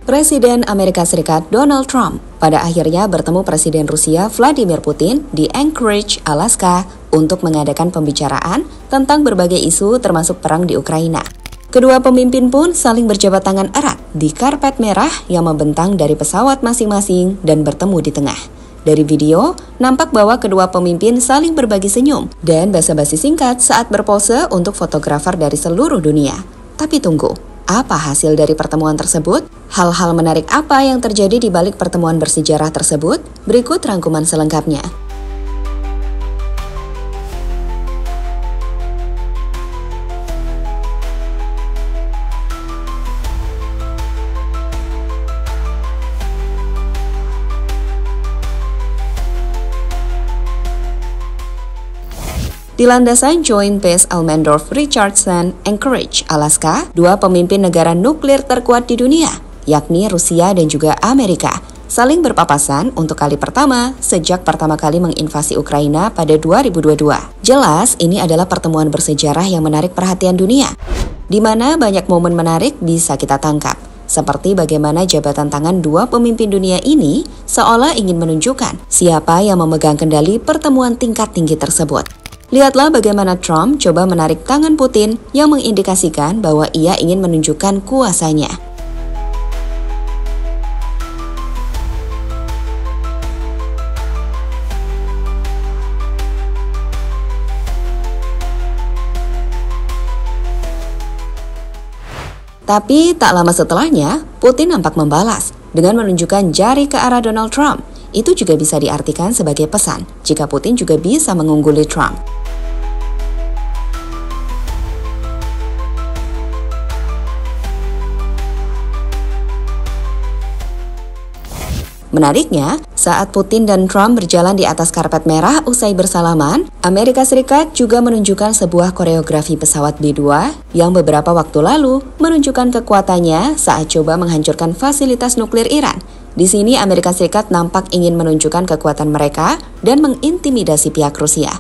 Presiden Amerika Serikat Donald Trump pada akhirnya bertemu Presiden Rusia Vladimir Putin di Anchorage, Alaska untuk mengadakan pembicaraan tentang berbagai isu termasuk perang di Ukraina. Kedua pemimpin pun saling berjabat tangan erat di karpet merah yang membentang dari pesawat masing-masing dan bertemu di tengah. Dari video, nampak bahwa kedua pemimpin saling berbagi senyum dan basa-basi singkat saat berpose untuk fotografer dari seluruh dunia. Tapi tunggu, apa hasil dari pertemuan tersebut? Hal-hal menarik apa yang terjadi di balik pertemuan bersejarah tersebut? Berikut rangkuman selengkapnya. Di landasan Joint Base Allendorf-Richardson, Anchorage, Alaska, dua pemimpin negara nuklir terkuat di dunia, yakni Rusia dan juga Amerika, saling berpapasan untuk kali pertama sejak pertama kali menginvasi Ukraina pada 2022. Jelas, ini adalah pertemuan bersejarah yang menarik perhatian dunia, di mana banyak momen menarik bisa kita tangkap. Seperti bagaimana jabatan tangan dua pemimpin dunia ini seolah ingin menunjukkan siapa yang memegang kendali pertemuan tingkat tinggi tersebut. Lihatlah bagaimana Trump coba menarik tangan Putin yang mengindikasikan bahwa ia ingin menunjukkan kuasanya. Tapi tak lama setelahnya, Putin nampak membalas dengan menunjukkan jari ke arah Donald Trump. Itu juga bisa diartikan sebagai pesan jika Putin juga bisa mengungguli Trump. Menariknya, saat Putin dan Trump berjalan di atas karpet merah usai bersalaman, Amerika Serikat juga menunjukkan sebuah koreografi pesawat B-2 yang beberapa waktu lalu menunjukkan kekuatannya saat coba menghancurkan fasilitas nuklir Iran. Di sini Amerika Serikat nampak ingin menunjukkan kekuatan mereka dan mengintimidasi pihak Rusia.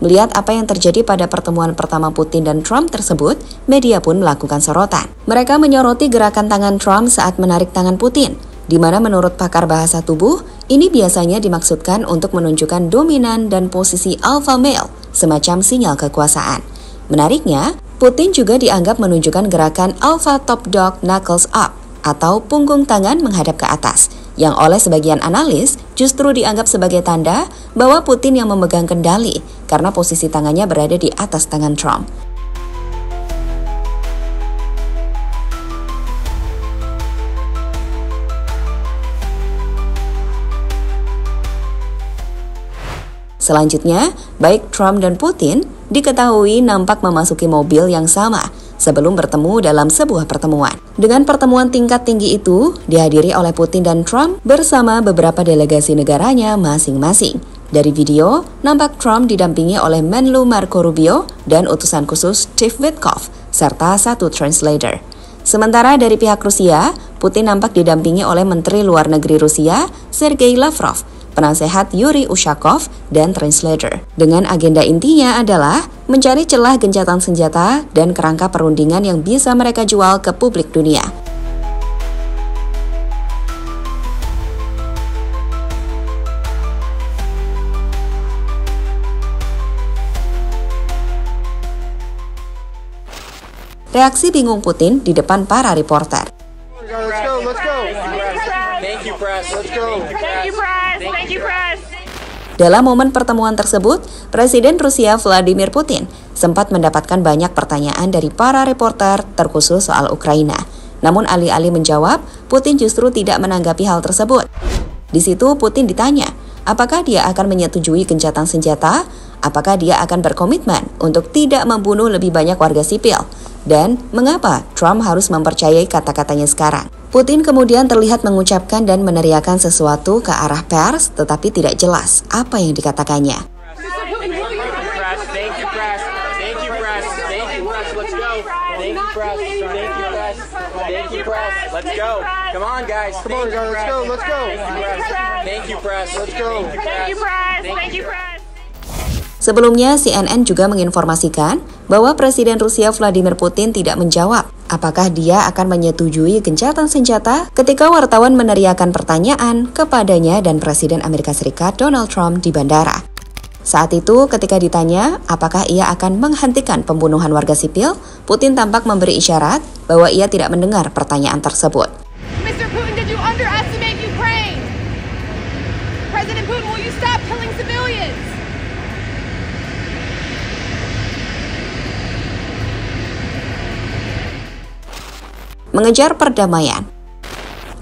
Melihat apa yang terjadi pada pertemuan pertama Putin dan Trump tersebut, media pun melakukan sorotan. Mereka menyoroti gerakan tangan Trump saat menarik tangan Putin, di mana menurut pakar bahasa tubuh, ini biasanya dimaksudkan untuk menunjukkan dominan dan posisi alpha male, semacam sinyal kekuasaan. Menariknya, Putin juga dianggap menunjukkan gerakan alpha top dog knuckles up, atau punggung tangan menghadap ke atas, yang oleh sebagian analis justru dianggap sebagai tanda bahwa Putin yang memegang kendali karena posisi tangannya berada di atas tangan Trump. Selanjutnya, baik Trump dan Putin diketahui nampak memasuki mobil yang sama sebelum bertemu dalam sebuah pertemuan. Dengan pertemuan tingkat tinggi itu dihadiri oleh Putin dan Trump bersama beberapa delegasi negaranya masing-masing. Dari video, nampak Trump didampingi oleh Menlu Marco Rubio dan utusan khusus Steve Witkoff, serta satu translator. Sementara dari pihak Rusia, Putin nampak didampingi oleh Menteri Luar Negeri Rusia, Sergei Lavrov, penasehat Yuri Ushakov, dan translator. Dengan agenda intinya adalah mencari celah gencatan senjata dan kerangka perundingan yang bisa mereka jual ke publik dunia. Reaksi bingung Putin di depan para reporter. Dalam momen pertemuan tersebut, Presiden Rusia Vladimir Putin sempat mendapatkan banyak pertanyaan dari para reporter terkhusus soal Ukraina. Namun alih-alih menjawab, Putin justru tidak menanggapi hal tersebut. Di situ Putin ditanya, apakah dia akan menyetujui gencatan senjata? Apakah dia akan berkomitmen untuk tidak membunuh lebih banyak warga sipil? Dan mengapa Trump harus mempercayai kata-katanya sekarang? Putin kemudian terlihat mengucapkan dan meneriakkan sesuatu ke arah pers, tetapi tidak jelas apa yang dikatakannya. Thank you, press. Let's go. Come on, guys. Come on, guys. Let's go. Thank you, press. Let's go. Thank you, press. Thank you, press. Sebelumnya, CNN juga menginformasikan bahwa Presiden Rusia Vladimir Putin tidak menjawab apakah dia akan menyetujui gencatan senjata ketika wartawan meneriakan pertanyaan kepadanya dan Presiden Amerika Serikat Donald Trump di bandara. Saat itu, ketika ditanya apakah ia akan menghentikan pembunuhan warga sipil, Putin tampak memberi isyarat bahwa ia tidak mendengar pertanyaan tersebut. Mr. Putin, did you underestimate Ukraine? President Putin, will you stop killing civilians? Mengejar perdamaian.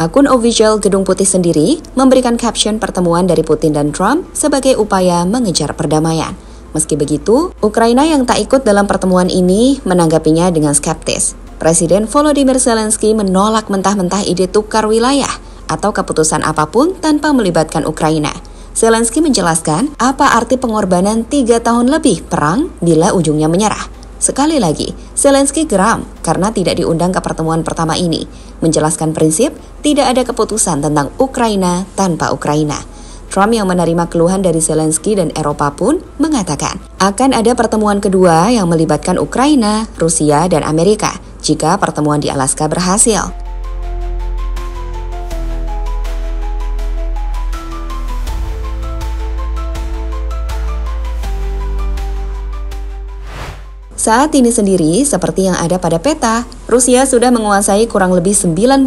Akun official Gedung Putih sendiri memberikan caption pertemuan dari Putin dan Trump sebagai upaya mengejar perdamaian. Meski begitu, Ukraina yang tak ikut dalam pertemuan ini menanggapinya dengan skeptis. Presiden Volodymyr Zelensky menolak mentah-mentah ide tukar wilayah atau keputusan apapun tanpa melibatkan Ukraina. Zelensky menjelaskan apa arti pengorbanan 3 tahun lebih perang bila ujungnya menyerah. Sekali lagi, Zelensky geram karena tidak diundang ke pertemuan pertama ini, menjelaskan prinsip tidak ada keputusan tentang Ukraina tanpa Ukraina. Trump yang menerima keluhan dari Zelensky dan Eropa pun mengatakan akan ada pertemuan kedua yang melibatkan Ukraina, Rusia, dan Amerika jika pertemuan di Alaska berhasil. Saat ini sendiri, seperti yang ada pada peta, Rusia sudah menguasai kurang lebih 19%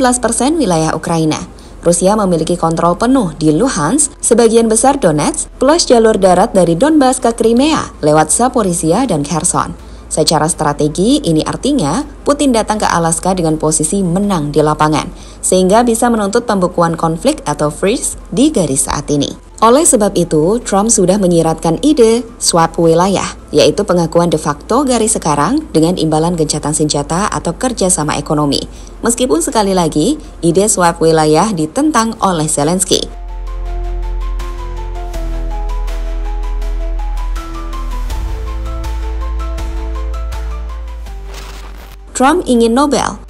wilayah Ukraina. Rusia memiliki kontrol penuh di Luhansk, sebagian besar Donetsk, plus jalur darat dari Donbas ke Crimea lewat Zaporizhia dan Kherson. Secara strategi, ini artinya Putin datang ke Alaska dengan posisi menang di lapangan, sehingga bisa menuntut pembukuan konflik atau freeze di garis saat ini. Oleh sebab itu, Trump sudah menyiratkan ide swap wilayah, yaitu pengakuan de facto garis sekarang dengan imbalan gencatan senjata atau kerjasama ekonomi. Meskipun sekali lagi, ide swap wilayah ditentang oleh Zelensky. Trump ingin Nobel.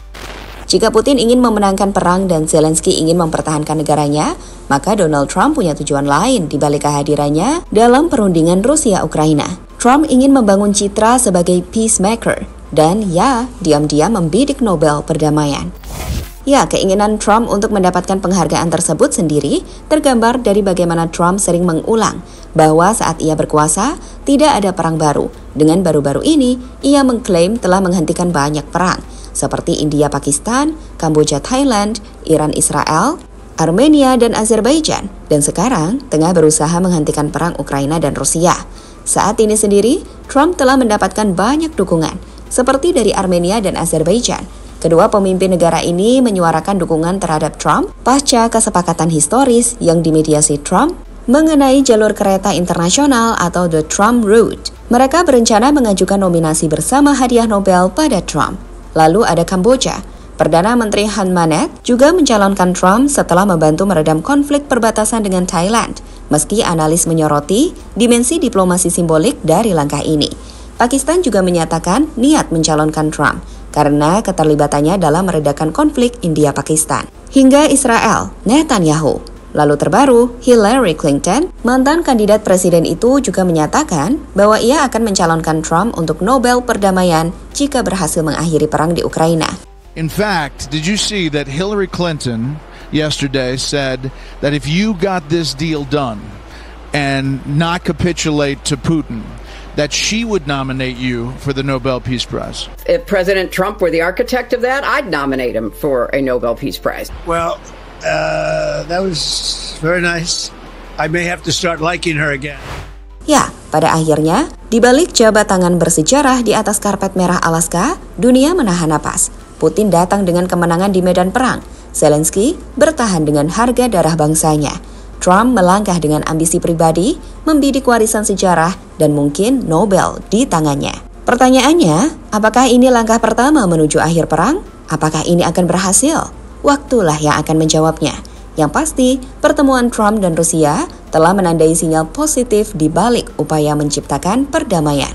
Jika Putin ingin memenangkan perang dan Zelensky ingin mempertahankan negaranya, maka Donald Trump punya tujuan lain di balik kehadirannya dalam perundingan Rusia-Ukraina. Trump ingin membangun citra sebagai peacemaker dan diam-diam membidik Nobel perdamaian. Keinginan Trump untuk mendapatkan penghargaan tersebut sendiri tergambar dari bagaimana Trump sering mengulang bahwa saat ia berkuasa tidak ada perang baru. Dengan baru-baru ini, ia mengklaim telah menghentikan banyak perang, seperti India-Pakistan, Kamboja-Thailand, Iran-Israel, Armenia dan Azerbaijan, dan sekarang tengah berusaha menghentikan perang Ukraina dan Rusia. Saat ini sendiri, Trump telah mendapatkan banyak dukungan, seperti dari Armenia dan Azerbaijan. Kedua pemimpin negara ini menyuarakan dukungan terhadap Trump pasca kesepakatan historis yang dimediasi Trump mengenai jalur kereta internasional atau The Trump Route. Mereka berencana mengajukan nominasi bersama hadiah Nobel pada Trump. Lalu ada Kamboja. Perdana Menteri Hun Manet juga mencalonkan Trump setelah membantu meredam konflik perbatasan dengan Thailand, meski analis menyoroti dimensi diplomasi simbolik dari langkah ini. Pakistan juga menyatakan niat mencalonkan Trump karena keterlibatannya dalam meredakan konflik India-Pakistan. Hingga Israel, Netanyahu. Lalu terbaru, Hillary Clinton, mantan kandidat presiden itu juga menyatakan bahwa ia akan mencalonkan Trump untuk Nobel Perdamaian jika berhasil mengakhiri perang di Ukraina. In fact, did you see that Hillary Clinton yesterday said that if you got this deal done and not capitulate to Putin, that she would nominate you for the Nobel Peace Prize? If President Trump were the architect of that, I'd nominate him for a Nobel Peace Prize. Well, that was very nice. I may have to start liking her again. Pada akhirnya, di balik jabat tangan bersejarah di atas karpet merah Alaska, dunia menahan napas. Putin datang dengan kemenangan di medan perang. Zelensky bertahan dengan harga darah bangsanya. Trump melangkah dengan ambisi pribadi, membidik warisan sejarah, dan mungkin Nobel di tangannya. Pertanyaannya, apakah ini langkah pertama menuju akhir perang? Apakah ini akan berhasil? Waktulah yang akan menjawabnya. Yang pasti, pertemuan Trump dan Rusia telah menandai sinyal positif di balik upaya menciptakan perdamaian.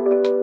you.